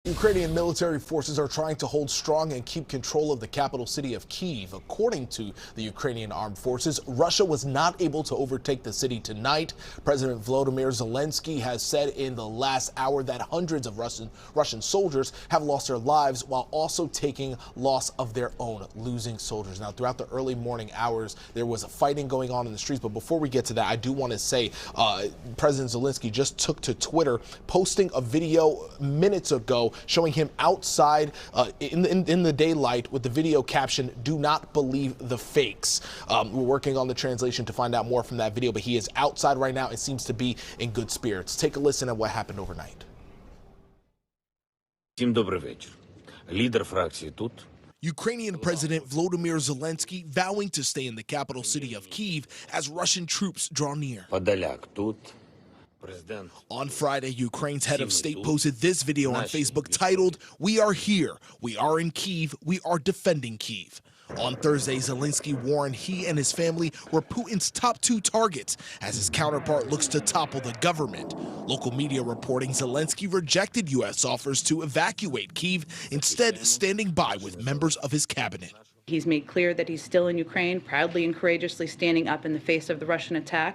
Ukrainian military forces are trying to hold strong and keep control of the capital city of Kyiv. According to the Ukrainian armed forces, Russia was not able to overtake the city tonight. President Volodymyr Zelensky has said in the last hour that hundreds of Russian soldiers have lost their lives while also taking loss of their own, losing soldiers. Now, throughout the early morning hours, there was fighting going on in the streets. But before we get to that, I do want to say President Zelensky just took to Twitter, posting a video minutes ago showing him outside in the daylight with the video caption, "Do not believe the fakes." We're working on the translation to find out more from that video, but he is outside right now and seems to be in good spirits. Take a listen at what happened overnight. Всім добрий вечір. Лідер фракції тут. Ukrainian President Volodymyr Zelensky vowing to stay in the capital city of Kyiv as Russian troops draw near. Подоляк тут. On Friday, Ukraine's head of state posted this video on Facebook titled, "We are here. We are in Kyiv. We are defending Kyiv." On Thursday, Zelensky warned he and his family were Putin's top two targets as his counterpart looks to topple the government. Local media reporting Zelensky rejected U.S. offers to evacuate Kyiv, instead standing by with members of his cabinet. He's made clear that he's still in Ukraine, proudly and courageously standing up in the face of the Russian attack.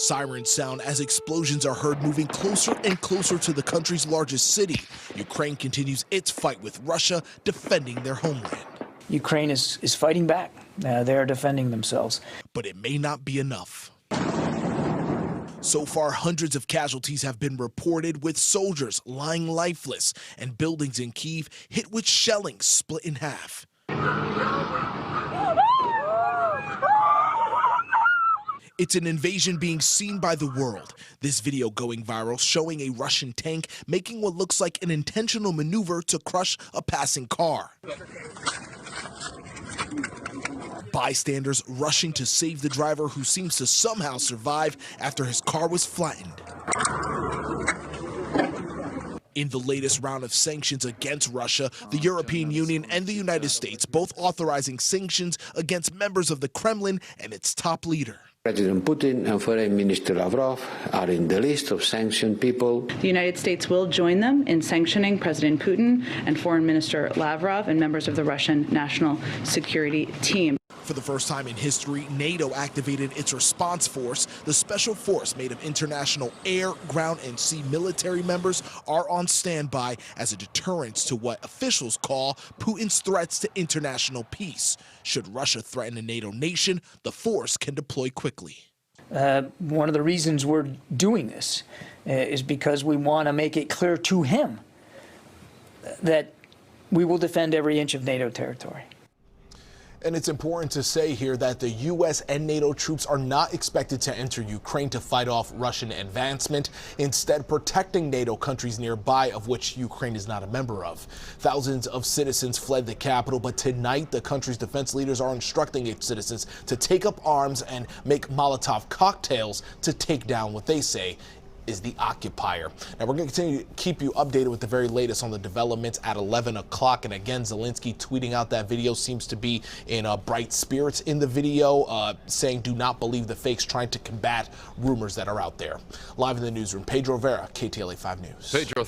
Sirens sound as explosions are heard moving closer and closer to the country's largest city. Ukraine continues its fight with Russia, defending their homeland. Ukraine is fighting back. They are defending themselves. But it may not be enough. So far, hundreds of casualties have been reported, with soldiers lying lifeless and buildings in Kyiv hit with shelling split in half. It's an invasion being seen by the world. This video going viral showing a Russian tank making what looks like an intentional maneuver to crush a passing car. Bystanders rushing to save the driver, who seems to somehow survive after his car was flattened. In the latest round of sanctions against Russia, the European Union and the United States both authorizing sanctions against members of the Kremlin and its top leader. President Putin and Foreign Minister Lavrov are in the list of sanctioned people. The United States will join them in sanctioning President Putin and Foreign Minister Lavrov and members of the Russian National Security Team. For the first time in history, NATO activated its response force. The special force made of international air, ground, and sea military members are on standby as a deterrence to what officials call Putin's threats to international peace. Should Russia threaten a NATO nation, the force can deploy quickly. One of the reasons we're doing this is because we want to make it clear to him that we will defend every inch of NATO territory. And it's important to say here that the U.S. and NATO troops are not expected to enter Ukraine to fight off Russian advancement, instead protecting NATO countries nearby, of which Ukraine is not a member of. Thousands of citizens fled the capital, but tonight the country's defense leaders are instructing its citizens to take up arms and make Molotov cocktails to take down what they say is the occupier. Now, we're going to continue to keep you updated with the very latest on the developments at 11 o'clock. And again, Zelensky tweeting out that video, seems to be in bright spirits in the video, saying do not believe the fakes, trying to combat rumors that are out there. Live in the newsroom, Pedro Vera, KTLA 5 News. Pedro.